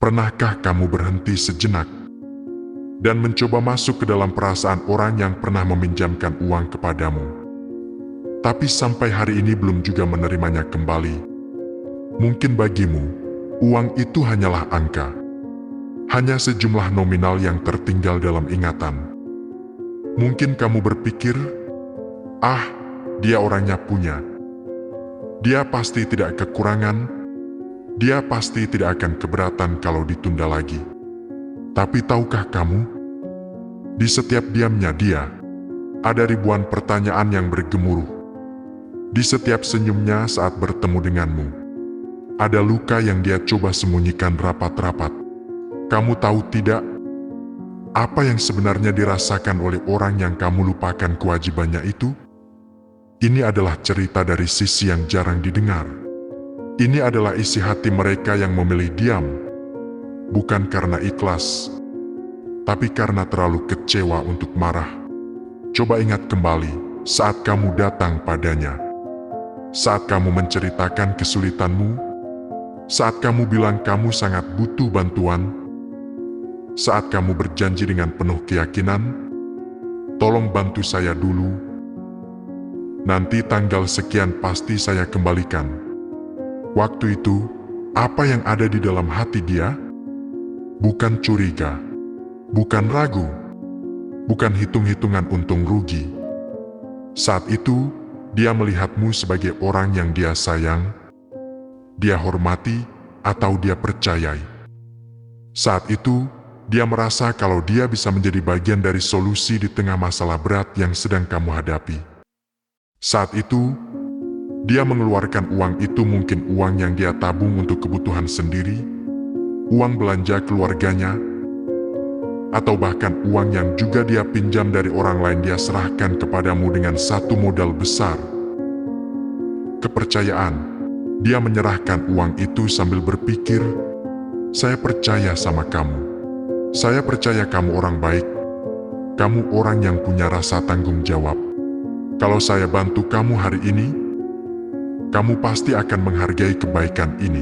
Pernahkah kamu berhenti sejenak dan mencoba masuk ke dalam perasaan orang yang pernah meminjamkan uang kepadamu, tapi sampai hari ini belum juga menerimanya kembali? Mungkin bagimu, uang itu hanyalah angka, hanya sejumlah nominal yang tertinggal dalam ingatan. Mungkin kamu berpikir, "Ah, dia orangnya punya. Dia pasti tidak kekurangan. Dia pasti tidak akan keberatan kalau ditunda lagi." Tapi tahukah kamu, di setiap diamnya dia, ada ribuan pertanyaan yang bergemuruh. Di setiap senyumnya saat bertemu denganmu, ada luka yang dia coba sembunyikan rapat-rapat. Kamu tahu tidak, apa yang sebenarnya dirasakan oleh orang yang kamu lupakan kewajibannya itu? Ini adalah cerita dari sisi yang jarang didengar. Ini adalah isi hati mereka yang memilih diam, bukan karena ikhlas, tapi karena terlalu kecewa untuk marah. Coba ingat kembali saat kamu datang padanya, saat kamu menceritakan kesulitanmu, saat kamu bilang kamu sangat butuh bantuan, saat kamu berjanji dengan penuh keyakinan, "Tolong bantu saya dulu. Nanti tanggal sekian pasti saya kembalikan." Waktu itu, apa yang ada di dalam hati dia? Bukan curiga, bukan ragu, bukan hitung-hitungan untung rugi. Saat itu, dia melihatmu sebagai orang yang dia sayang, dia hormati, atau dia percayai. Saat itu, dia merasa kalau dia bisa menjadi bagian dari solusi di tengah masalah berat yang sedang kamu hadapi. Saat itu, dia mengeluarkan uang itu, mungkin uang yang dia tabung untuk kebutuhan sendiri, uang belanja keluarganya, atau bahkan uang yang juga dia pinjam dari orang lain. Dia serahkan kepadamu dengan satu modal besar, kepercayaan. Dia menyerahkan uang itu sambil berpikir, "Saya percaya sama kamu. Saya percaya kamu orang baik. Kamu orang yang punya rasa tanggung jawab. Kalau saya bantu kamu hari ini, kamu pasti akan menghargai kebaikan ini."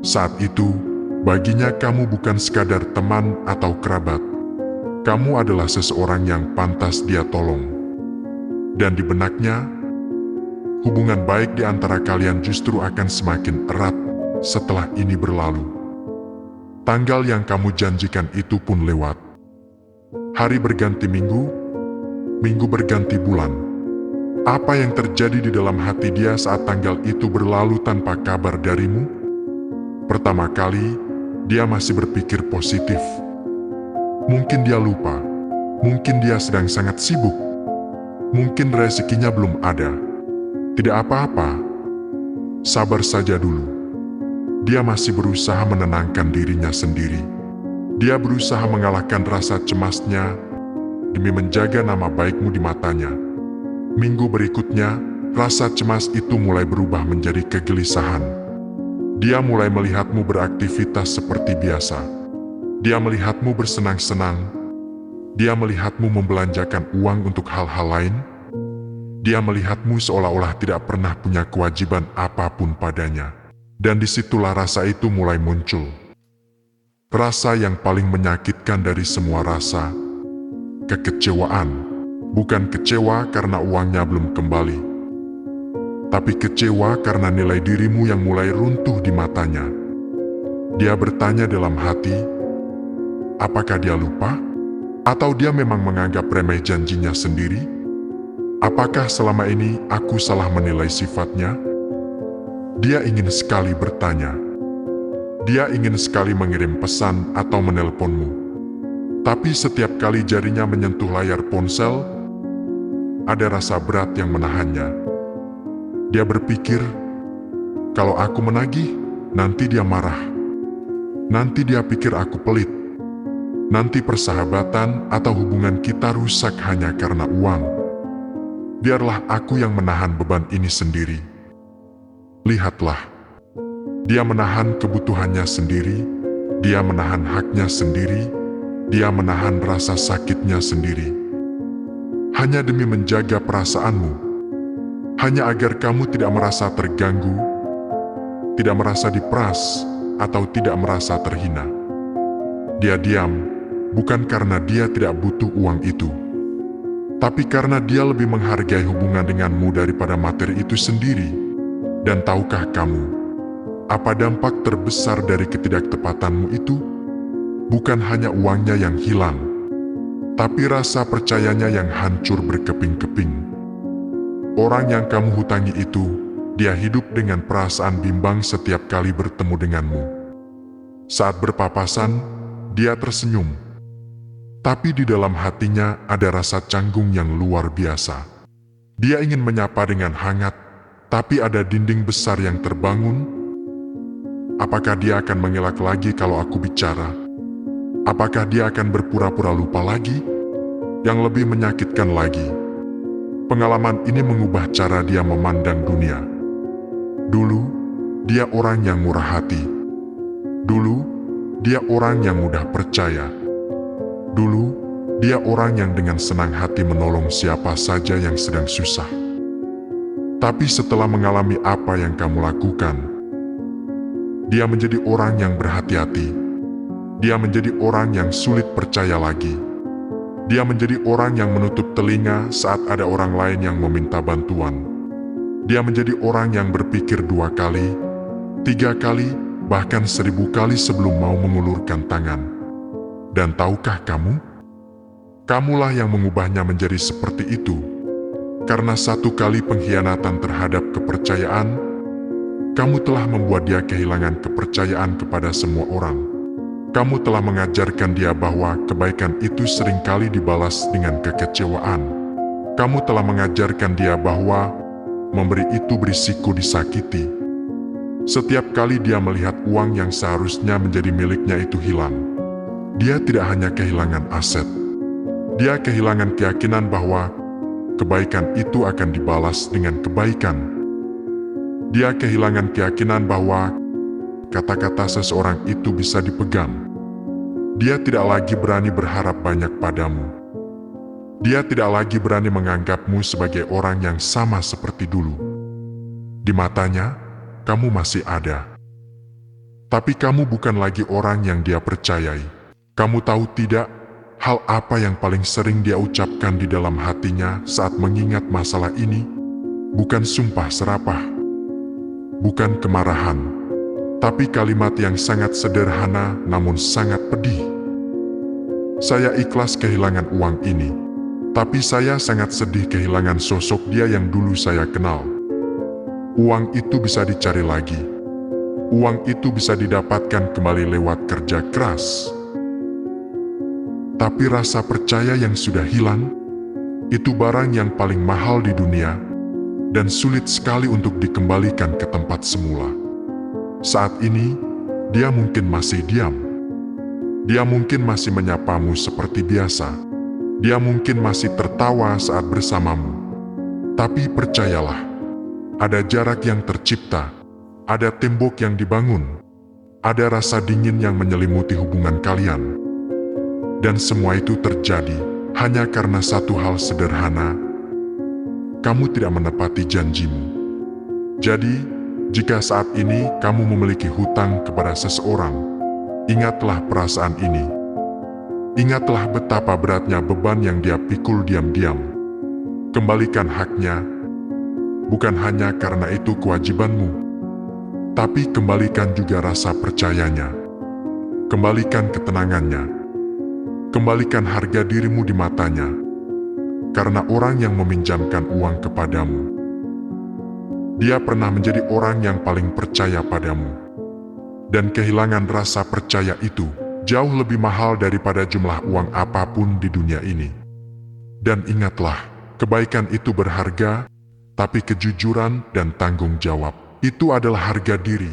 Saat itu, baginya kamu bukan sekadar teman atau kerabat. Kamu adalah seseorang yang pantas dia tolong. Dan di benaknya, hubungan baik di antara kalian justru akan semakin erat setelah ini berlalu. Tanggal yang kamu janjikan itu pun lewat. Hari berganti minggu, minggu berganti bulan. Apa yang terjadi di dalam hati dia saat tanggal itu berlalu tanpa kabar darimu? Pertama kali, dia masih berpikir positif. Mungkin dia lupa, mungkin dia sedang sangat sibuk, mungkin rezekinya belum ada. Tidak apa-apa, sabar saja dulu. Dia masih berusaha menenangkan dirinya sendiri. Dia berusaha mengalahkan rasa cemasnya demi menjaga nama baikmu di matanya. Minggu berikutnya, rasa cemas itu mulai berubah menjadi kegelisahan. Dia mulai melihatmu beraktivitas seperti biasa. Dia melihatmu bersenang-senang. Dia melihatmu membelanjakan uang untuk hal-hal lain. Dia melihatmu seolah-olah tidak pernah punya kewajiban apapun padanya. Dan disitulah rasa itu mulai muncul. Rasa yang paling menyakitkan dari semua rasa, kekecewaan. Bukan kecewa karena uangnya belum kembali, tapi kecewa karena nilai dirimu yang mulai runtuh di matanya. Dia bertanya dalam hati, apakah dia lupa? Atau dia memang menganggap remeh janjinya sendiri? Apakah selama ini aku salah menilai sifatnya? Dia ingin sekali bertanya. Dia ingin sekali mengirim pesan atau menelponmu. Tapi setiap kali jarinya menyentuh layar ponsel, ada rasa berat yang menahannya. Dia berpikir, kalau aku menagih, nanti dia marah. Nanti dia pikir aku pelit. Nanti persahabatan atau hubungan kita rusak hanya karena uang. Biarlah aku yang menahan beban ini sendiri. Lihatlah, dia menahan kebutuhannya sendiri, dia menahan haknya sendiri, dia menahan rasa sakitnya sendiri. Hanya demi menjaga perasaanmu, hanya agar kamu tidak merasa terganggu, tidak merasa diperas, atau tidak merasa terhina. Dia diam, bukan karena dia tidak butuh uang itu, tapi karena dia lebih menghargai hubungan denganmu daripada materi itu sendiri. Dan tahukah kamu, apa dampak terbesar dari ketidaktepatanmu itu? Bukan hanya uangnya yang hilang, tapi rasa percayanya yang hancur berkeping-keping. Orang yang kamu hutangi itu, dia hidup dengan perasaan bimbang setiap kali bertemu denganmu. Saat berpapasan, dia tersenyum. Tapi di dalam hatinya ada rasa canggung yang luar biasa. Dia ingin menyapa dengan hangat, tapi ada dinding besar yang terbangun. Apakah dia akan mengelak lagi kalau aku bicara? Apakah dia akan berpura-pura lupa lagi? Yang lebih menyakitkan lagi, pengalaman ini mengubah cara dia memandang dunia. Dulu, dia orang yang murah hati. Dulu, dia orang yang mudah percaya. Dulu, dia orang yang dengan senang hati menolong siapa saja yang sedang susah. Tapi setelah mengalami apa yang kamu lakukan, dia menjadi orang yang berhati-hati. Dia menjadi orang yang sulit percaya lagi. Dia menjadi orang yang menutup telinga saat ada orang lain yang meminta bantuan. Dia menjadi orang yang berpikir 2 kali, 3 kali, bahkan 1000 kali sebelum mau mengulurkan tangan. Dan tahukah kamu? Kamulah yang mengubahnya menjadi seperti itu. Karena 1 kali pengkhianatan terhadap kepercayaan, kamu telah membuat dia kehilangan kepercayaan kepada semua orang. Kamu telah mengajarkan dia bahwa kebaikan itu seringkali dibalas dengan kekecewaan. Kamu telah mengajarkan dia bahwa memberi itu berisiko disakiti. Setiap kali dia melihat uang yang seharusnya menjadi miliknya itu hilang, dia tidak hanya kehilangan aset. Dia kehilangan keyakinan bahwa kebaikan itu akan dibalas dengan kebaikan. Dia kehilangan keyakinan bahwa kata-kata seseorang itu bisa dipegang. Dia tidak lagi berani berharap banyak padamu. Dia tidak lagi berani menganggapmu sebagai orang yang sama seperti dulu. Di matanya, kamu masih ada. Tapi kamu bukan lagi orang yang dia percayai. Kamu tahu tidak, hal apa yang paling sering dia ucapkan di dalam hatinya saat mengingat masalah ini? Bukan sumpah serapah, bukan kemarahan, tapi kalimat yang sangat sederhana namun sangat pedih. Saya ikhlas kehilangan uang ini, tapi saya sangat sedih kehilangan sosok dia yang dulu saya kenal. Uang itu bisa dicari lagi. Uang itu bisa didapatkan kembali lewat kerja keras. Tapi rasa percaya yang sudah hilang, itu barang yang paling mahal di dunia, dan sulit sekali untuk dikembalikan ke tempat semula. Saat ini, dia mungkin masih diam. Dia mungkin masih menyapamu seperti biasa. Dia mungkin masih tertawa saat bersamamu. Tapi percayalah, ada jarak yang tercipta, ada tembok yang dibangun, ada rasa dingin yang menyelimuti hubungan kalian. Dan semua itu terjadi hanya karena satu hal sederhana: kamu tidak menepati janjimu. Jadi, jika saat ini kamu memiliki hutang kepada seseorang, ingatlah perasaan ini. Ingatlah betapa beratnya beban yang dia pikul diam-diam. Kembalikan haknya, bukan hanya karena itu kewajibanmu, tapi kembalikan juga rasa percayanya. Kembalikan ketenangannya. Kembalikan harga dirimu di matanya. Karena orang yang meminjamkan uang kepadamu, dia pernah menjadi orang yang paling percaya padamu. Dan kehilangan rasa percaya itu jauh lebih mahal daripada jumlah uang apapun di dunia ini. Dan ingatlah, kebaikan itu berharga, tapi kejujuran dan tanggung jawab itu adalah harga diri.